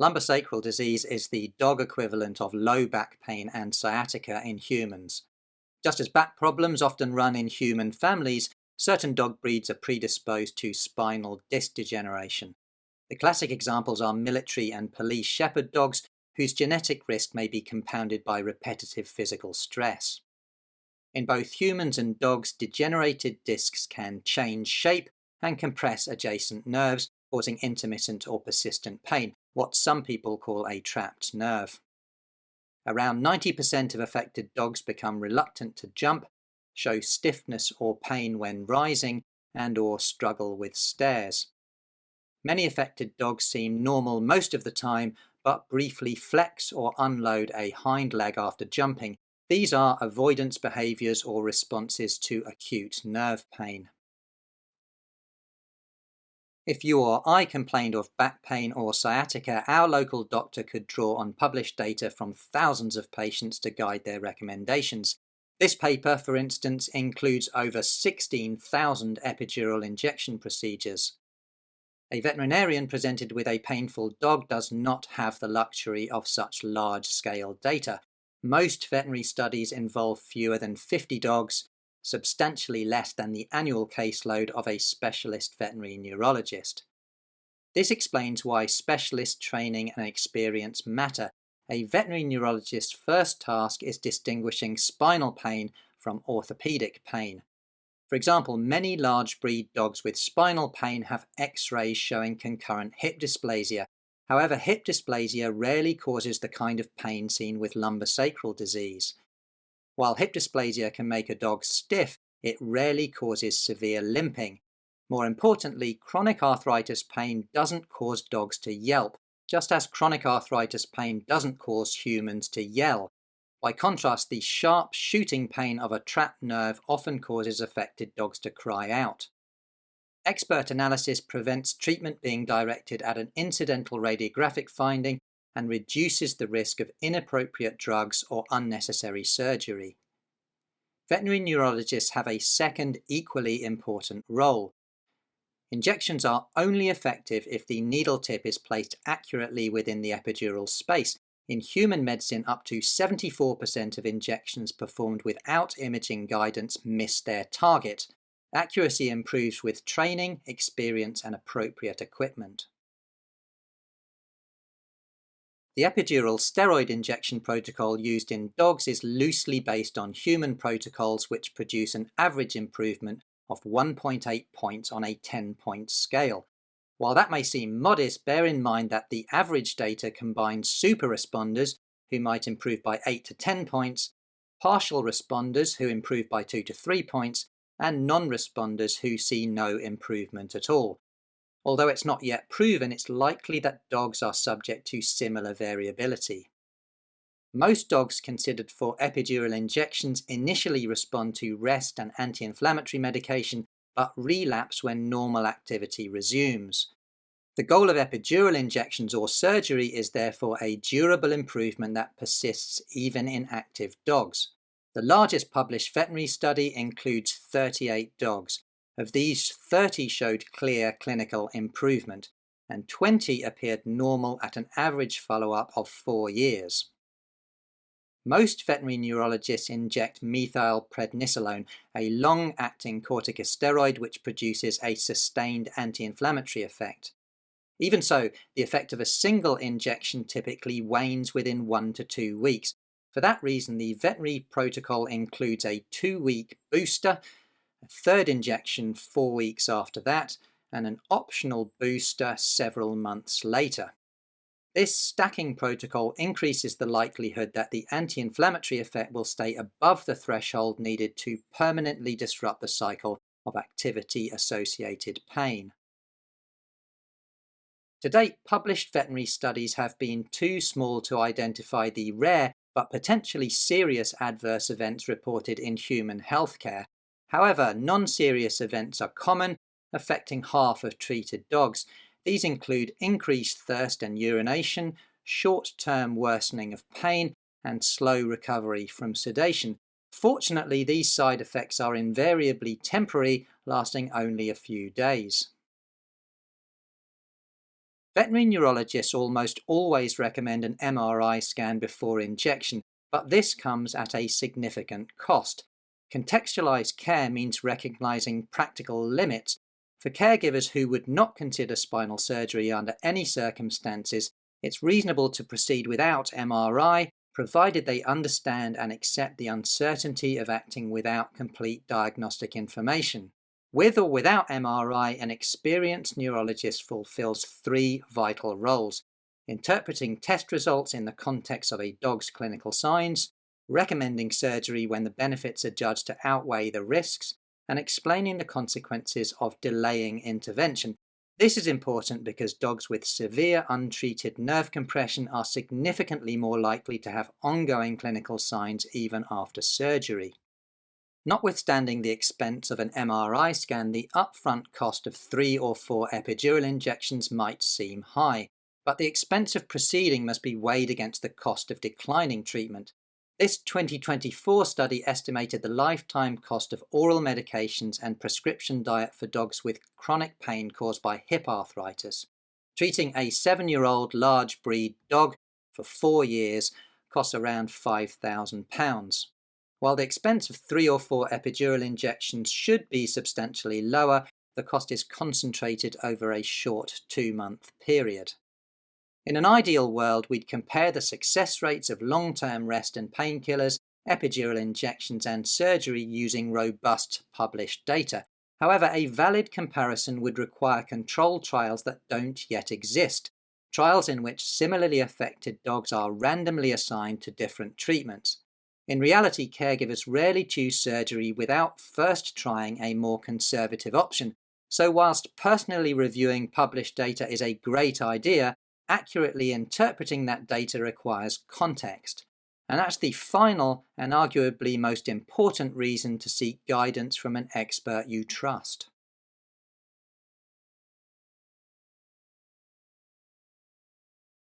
Lumbosacral disease is the dog equivalent of low back pain and sciatica in humans. Just as back problems often run in human families, certain dog breeds are predisposed to spinal disc degeneration. The classic examples are military and police shepherd dogs, whose genetic risk may be compounded by repetitive physical stress. In both humans and dogs, degenerated discs can change shape and compress adjacent nerves, causing intermittent or persistent pain, what some people call a trapped nerve. Around 90% of affected dogs become reluctant to jump, show stiffness or pain when rising, and/or struggle with stairs. Many affected dogs seem normal most of the time, but briefly flex or unload a hind leg after jumping. These are avoidance behaviours or responses to acute nerve pain. If you or I complained of back pain or sciatica, our local doctor could draw on published data from thousands of patients to guide their recommendations. This paper, for instance, includes over 16,000 epidural injection procedures. A veterinarian presented with a painful dog does not have the luxury of such large-scale data. Most veterinary studies involve fewer than 50 dogs, substantially less than the annual caseload of a specialist veterinary neurologist. This explains why specialist training and experience matter. A veterinary neurologist's first task is distinguishing spinal pain from orthopedic pain. For example, many large breed dogs with spinal pain have X-rays showing concurrent hip dysplasia. However, hip dysplasia rarely causes the kind of pain seen with lumbosacral disease. While hip dysplasia can make a dog stiff, it rarely causes severe limping. More importantly, chronic arthritis pain doesn't cause dogs to yelp, just as chronic arthritis pain doesn't cause humans to yell. By contrast, the sharp shooting pain of a trapped nerve often causes affected dogs to cry out. Expert analysis prevents treatment being directed at an incidental radiographic finding and reduces the risk of inappropriate drugs or unnecessary surgery. Veterinary neurologists have a second equally important role. Injections are only effective if the needle tip is placed accurately within the epidural space. In human medicine, up to 74% of injections performed without imaging guidance miss their target. Accuracy improves with training, experience, and appropriate equipment. The epidural steroid injection protocol used in dogs is loosely based on human protocols, which produce an average improvement of 1.8 points on a 10-point scale. While that may seem modest, bear in mind that the average data combines super responders, who might improve by 8 to 10 points, partial responders, who improve by 2 to 3 points, and non-responders who see no improvement at all. Although it's not yet proven, it's likely that dogs are subject to similar variability. Most dogs considered for epidural injections initially respond to rest and anti-inflammatory medication, but relapse when normal activity resumes. The goal of epidural injections or surgery is therefore a durable improvement that persists even in active dogs. The largest published veterinary study includes 38 dogs. Of these, 30 showed clear clinical improvement, and 20 appeared normal at an average follow-up of 4 years. Most veterinary neurologists inject methylprednisolone, a long-acting corticosteroid which produces a sustained anti-inflammatory effect. Even so, the effect of a single injection typically wanes within 1 to 2 weeks. For that reason, the veterinary protocol includes a 2-week booster, a third injection 4 weeks after that, and an optional booster several months later. This stacking protocol increases the likelihood that the anti-inflammatory effect will stay above the threshold needed to permanently disrupt the cycle of activity-associated pain. To date, published veterinary studies have been too small to identify the rare but potentially serious adverse events reported in human healthcare. However, non-serious events are common, affecting half of treated dogs. These include increased thirst and urination, short-term worsening of pain, and slow recovery from sedation. Fortunately, these side effects are invariably temporary, lasting only a few days. Veterinary neurologists almost always recommend an MRI scan before injection, but this comes at a significant cost. Contextualized care means recognizing practical limits. For caregivers who would not consider spinal surgery under any circumstances, it's reasonable to proceed without MRI, provided they understand and accept the uncertainty of acting without complete diagnostic information. With or without MRI, an experienced neurologist fulfills three vital roles: interpreting test results in the context of a dog's clinical signs, recommending surgery when the benefits are judged to outweigh the risks, and explaining the consequences of delaying intervention. This is important because dogs with severe untreated nerve compression are significantly more likely to have ongoing clinical signs even after surgery. Notwithstanding the expense of an MRI scan, the upfront cost of 3 or 4 epidural injections might seem high, but the expense of proceeding must be weighed against the cost of declining treatment. This 2024 study estimated the lifetime cost of oral medications and prescription diet for dogs with chronic pain caused by hip arthritis. Treating a 7-year-old large breed dog for 4 years costs around £5,000. While the expense of 3 or 4 epidural injections should be substantially lower, the cost is concentrated over a short 2-month period. In an ideal world, we'd compare the success rates of long-term rest and painkillers, epidural injections and surgery using robust published data. However, a valid comparison would require controlled trials that don't yet exist, trials in which similarly affected dogs are randomly assigned to different treatments. In reality, caregivers rarely choose surgery without first trying a more conservative option, so whilst personally reviewing published data is a great idea, accurately interpreting that data requires context. And that's the final and arguably most important reason to seek guidance from an expert you trust.